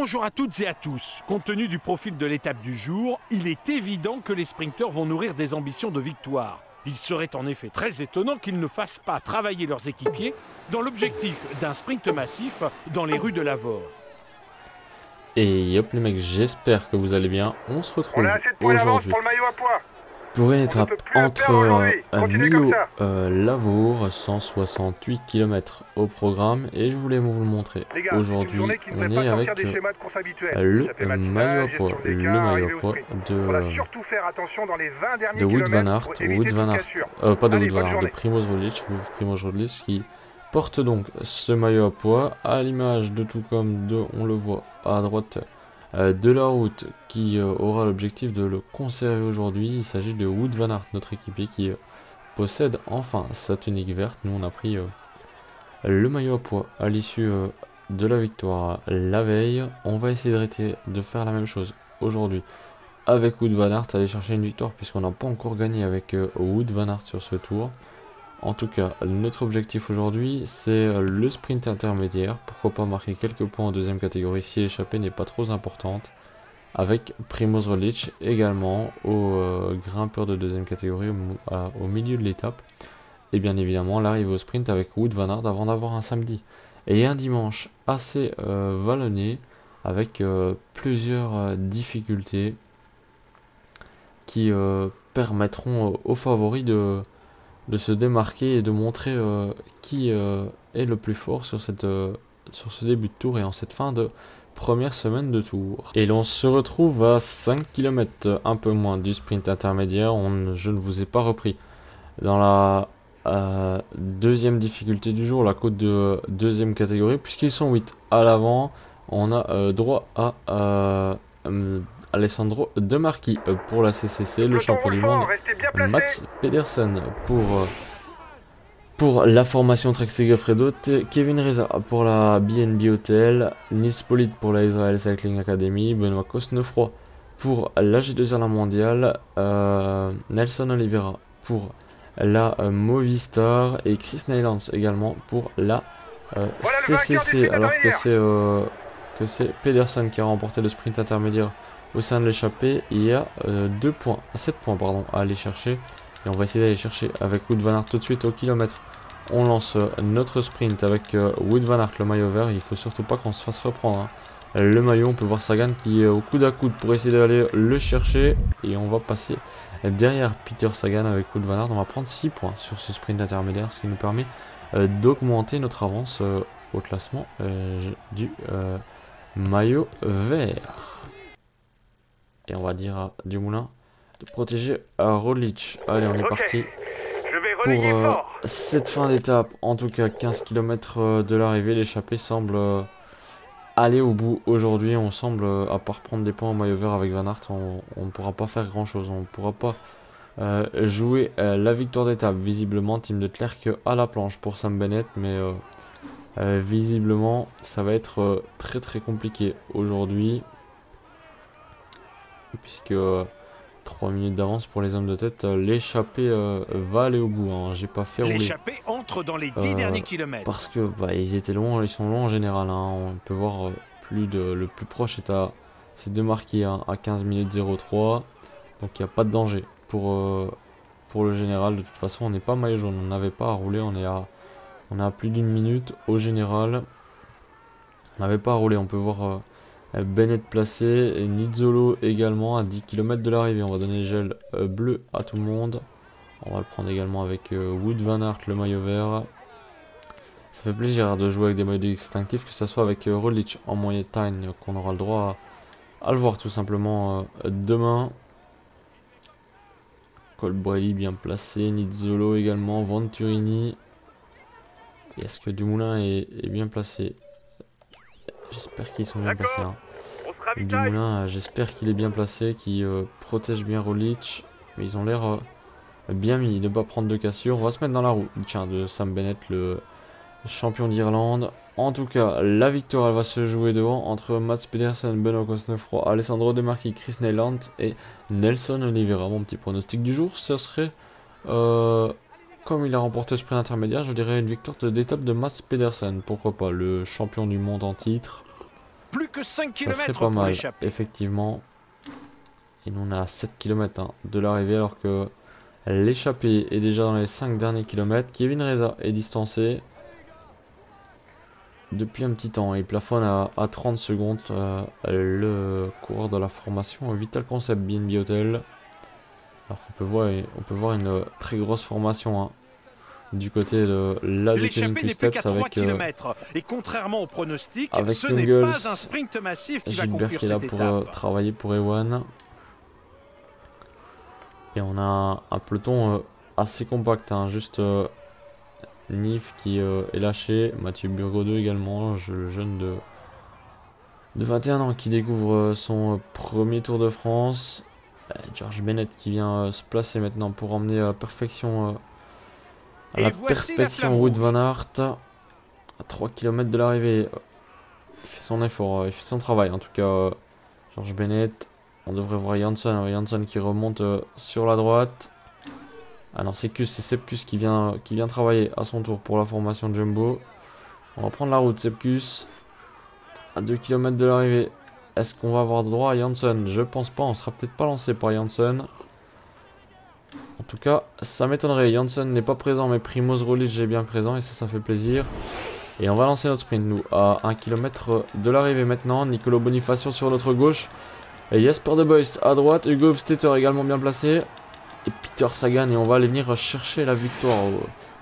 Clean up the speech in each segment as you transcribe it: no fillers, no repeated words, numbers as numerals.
Bonjour à toutes et à tous. Compte tenu du profil de l'étape du jour, il est évident que les sprinteurs vont nourrir des ambitions de victoire. Il serait en effet très étonnant qu'ils ne fassent pas travailler leurs équipiers dans l'objectif d'un sprint massif dans les rues de Lavore. Et hop les mecs, j'espère que vous allez bien. On se retrouve aujourd'hui pour une étape entre Millau Lavour, 168 km au programme, et je voulais vous le montrer. Aujourd'hui, on est avec le maillot à poids, de Wout van Aert, pas de Wout van Aert, de Primož Roglič qui porte donc ce maillot à poids à l'image de tout comme de, on le voit à droite, de la route qui aura l'objectif de le conserver aujourd'hui. Il s'agit de Wout van Aert, notre équipier qui possède enfin sa tunique verte. Nous on a pris le maillot à poids à l'issue de la victoire la veille. On va essayer de faire la même chose aujourd'hui avec Wout van Aert, aller chercher une victoire puisqu'on n'a pas encore gagné avec Wout van Aert sur ce tour. En tout cas, notre objectif aujourd'hui, c'est le sprint intermédiaire. Pourquoi pas marquer quelques points en deuxième catégorie si l'échappée n'est pas trop importante. Avec Primož Roglič également au grimpeur de deuxième catégorie au milieu de l'étape. Et bien évidemment, l'arrivée au sprint avec Wout van Aert avant d'avoir un samedi. Et un dimanche assez vallonné avec plusieurs difficultés qui permettront aux favoris de se démarquer et de montrer qui est le plus fort sur ce début de tour et en cette fin de première semaine de tour. Et l'on se retrouve à 5 km, un peu moins du sprint intermédiaire. Je ne vous ai pas repris dans la deuxième difficulté du jour, la côte de deuxième catégorie, puisqu'ils sont 8 à l'avant. On a droit à Alessandro De Marchi pour la CCC, le champion du monde, Mats Pedersen pour la formation Trek Segafredo, Kevin Reza pour la BNB Hotel, Nils Pollitt pour la Israel Cycling Academy, Benoît Cosnefroy pour la G2R mondiale, Nelson Oliveira pour la Movistar et Chris Neylands également pour la CCC, alors que c'est Pedersen qui a remporté le sprint intermédiaire au sein de l'échappée. Il y a 7 points pardon, à aller chercher. Et on va essayer d'aller chercher avec Wout van Aert tout de suite au kilomètre. On lance notre sprint avec Wout van Aert, le maillot vert. Il faut surtout pas qu'on se fasse reprendre, hein. Le maillot, on peut voir Sagan qui est au coude à coude pour essayer d'aller le chercher. Et on va passer derrière Peter Sagan avec Wout van Aert. On va prendre 6 points sur ce sprint intermédiaire, ce qui nous permet d'augmenter notre avance au classement du maillot vert. Et on va dire à Dumoulin de protéger à Roglič. Allez, on est parti pour cette fin d'étape. En tout cas, 15 km de l'arrivée. L'échappée semble aller au bout aujourd'hui. On semble, à part prendre des points au maillot vert avec Van Aert, on ne pourra pas faire grand chose. On ne pourra pas jouer la victoire d'étape. Visiblement, Team de Klerk à la planche pour Sam Bennett. Mais visiblement, ça va être très très compliqué aujourd'hui, puisque 3 minutes d'avance pour les hommes de tête. L'échappée va aller au bout, hein. J'ai pas fait rouler. L'échappée entre dans les 10 derniers kilomètres. Parce que ils étaient loin, ils sont loin en général, hein. On peut voir le plus proche c'est De Marchi à 15 minutes 03. Donc il n'y a pas de danger pour le général. De toute façon, on n'est pas maillot jaune, on n'avait pas à rouler. On est à plus d'une minute au général. On n'avait pas à rouler. On peut voir Bennett placé et Nizzolo également à 10 km de l'arrivée. On va donner gel bleu à tout le monde. On va le prendre également avec Wout van Aert, le maillot vert. Ça fait plaisir de jouer avec des maillots distinctifs, que ce soit avec Roglič en montagne, qu'on aura le droit à le voir tout simplement demain. Colbrelli bien placé, Nizzolo également, Venturini. Est-ce que Dumoulin est bien placé? J'espère qu'ils sont bien placés, hein. Dumoulin, j'espère qu'il est bien placé, qu'il protège bien Roglič. Mais ils ont l'air bien mis, de ne pas prendre de cassure. On va se mettre dans la roue, tiens, de Sam Bennett, le champion d'Irlande. En tout cas, la victoire, elle va se jouer devant entre Mats Pedersen, Benoît Cosnefroy, Alessandro De Marchi, Chris Neylands et Nelson Oliveira. Mon petit pronostic du jour, ce serait, comme il a remporté le sprint intermédiaire, je dirais une victoire d'étape de Mats Pedersen. Pourquoi pas, le champion du monde en titre. Plus que 5 Ça km serait pas pour mal, l'échappée. effectivement. Et nous on est à 7 km de l'arrivée alors que l'échappée est déjà dans les 5 derniers kilomètres. Kevin Reza est distancé depuis un petit temps. Il plafonne à 30 secondes le coureur de la formation Vital Concept BNB Hotel. Alors on peut voir une très grosse formation hein, du côté de la Ducati Q-Steps avec et contrairement au pronostic, avec ce n'est Jungles, pas un sprint massif qui va Gilbert conclure qui est là cette pour étape. travailler pour Ewan. Et on a un peloton assez compact, hein, juste Nif qui est lâché, Mathieu Burgodeau également, le jeune de 21 ans qui découvre son premier Tour de France. George Bennett qui vient se placer maintenant pour emmener à perfection Wout van Aert. À 3 km de l'arrivée, il fait son effort, il fait son travail en tout cas. George Bennett, on devrait voir Janssen qui remonte sur la droite. Ah non, c'est Sepkus qui vient travailler à son tour pour la formation Jumbo. On va prendre la route, Sepkus. À 2 km de l'arrivée. Est-ce qu'on va avoir droit à Janssen? Je pense pas, on sera peut-être pas lancé par Janssen. En tout cas, ça m'étonnerait. Janssen n'est pas présent, mais Primoz Roglic est bien présent et ça fait plaisir. Et on va lancer notre sprint, nous, à 1 km de l'arrivée maintenant. Nicolo Bonifacio sur notre gauche. Et Jesper De Boys à droite. Hugo Hofstetter également bien placé. Et Peter Sagan, et on va aller venir chercher la victoire.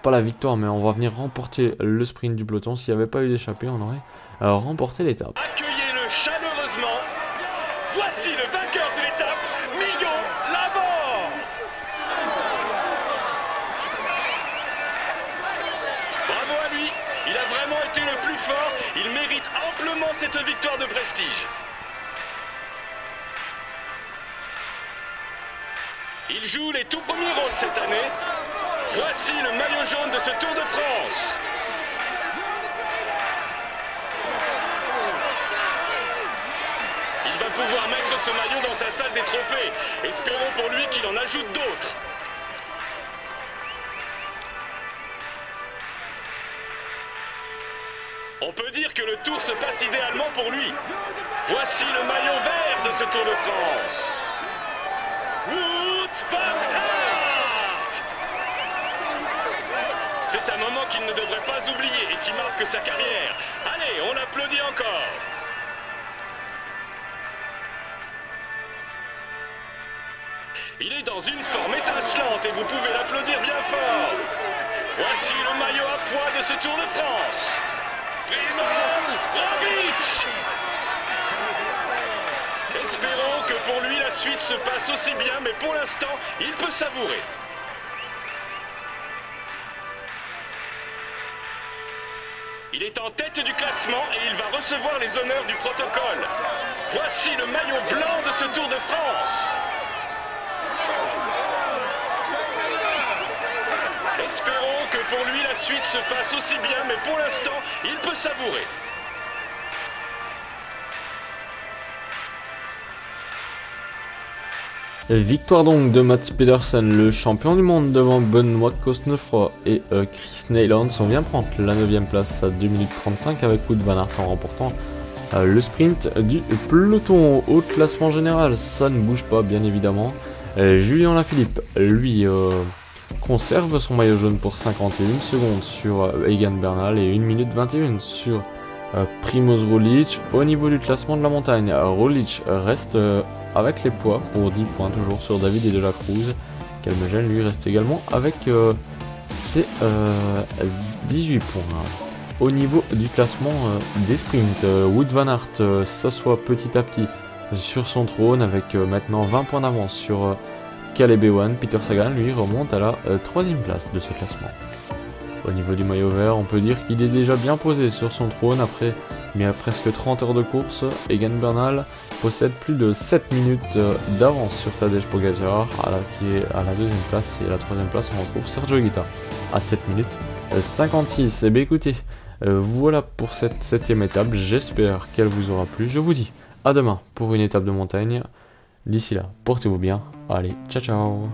Pas la victoire, mais on va venir remporter le sprint du peloton. S'il n'y avait pas eu d'échappée, on aurait remporté l'étape. Accueillez-le chaleureusement. Voici le vainqueur de l'étape, Millon Laborde. Bravo à lui, il a vraiment été le plus fort. Il mérite amplement cette victoire de prestige. Il joue les tout premiers rôles cette année. Voici le maillot jaune de ce Tour de France. Il va pouvoir mettre ce maillot dans sa salle des trophées. Espérons pour lui qu'il en ajoute d'autres. On peut dire que le Tour se passe idéalement pour lui. Voici le maillot vert de ce Tour de France. Wout van Aert! C'est un moment qu'il ne devrait pas oublier et qui marque sa carrière. Allez, on applaudit encore. Il est dans une forme étincelante et vous pouvez l'applaudir bien fort. Voici le maillot à poids de ce Tour de France. Primoz Roglic! Espérons que pour lui la suite se passe aussi bien, mais pour l'instant, il peut savourer. Il est en tête du classement et il va recevoir les honneurs du protocole. Voici le maillot blanc de ce Tour de France. Espérons que pour lui la suite se passe aussi bien, mais pour l'instant, il peut savourer. Victoire donc de Mats Pedersen, le champion du monde devant Benoît Cosnefroy et Chris Neylands. On vient prendre la 9ème place à 2 minutes 35 avec Wout van Aert en remportant le sprint du peloton. Au classement général, ça ne bouge pas bien évidemment. Julien Lafilippe, lui, conserve son maillot jaune pour 51 secondes sur Egan Bernal et 1 minute 21 sur Primoz Roglic. Au niveau du classement de la montagne, Roglic reste avec les poids pour 10 points toujours sur David et de la Cruz. Calmegel lui reste également avec ses 18 points. Au niveau du classement des sprints, Wout van Aert s'assoit petit à petit sur son trône avec maintenant 20 points d'avance sur Caleb Ewan. Peter Sagan lui remonte à la 3ème place de ce classement. Au niveau du maillot vert, on peut dire qu'il est déjà bien posé sur son trône après presque 30 heures de course. Egan Bernal possède plus de 7 minutes d'avance sur Tadej Pogacar qui est à la 2ème place, et à la 3ème place on retrouve Sergio Higuita à 7 minutes 56. Et bien écoutez, voilà pour cette 7ème étape, j'espère qu'elle vous aura plu. Je vous dis à demain pour une étape de montagne. D'ici là, portez-vous bien, allez, ciao ciao.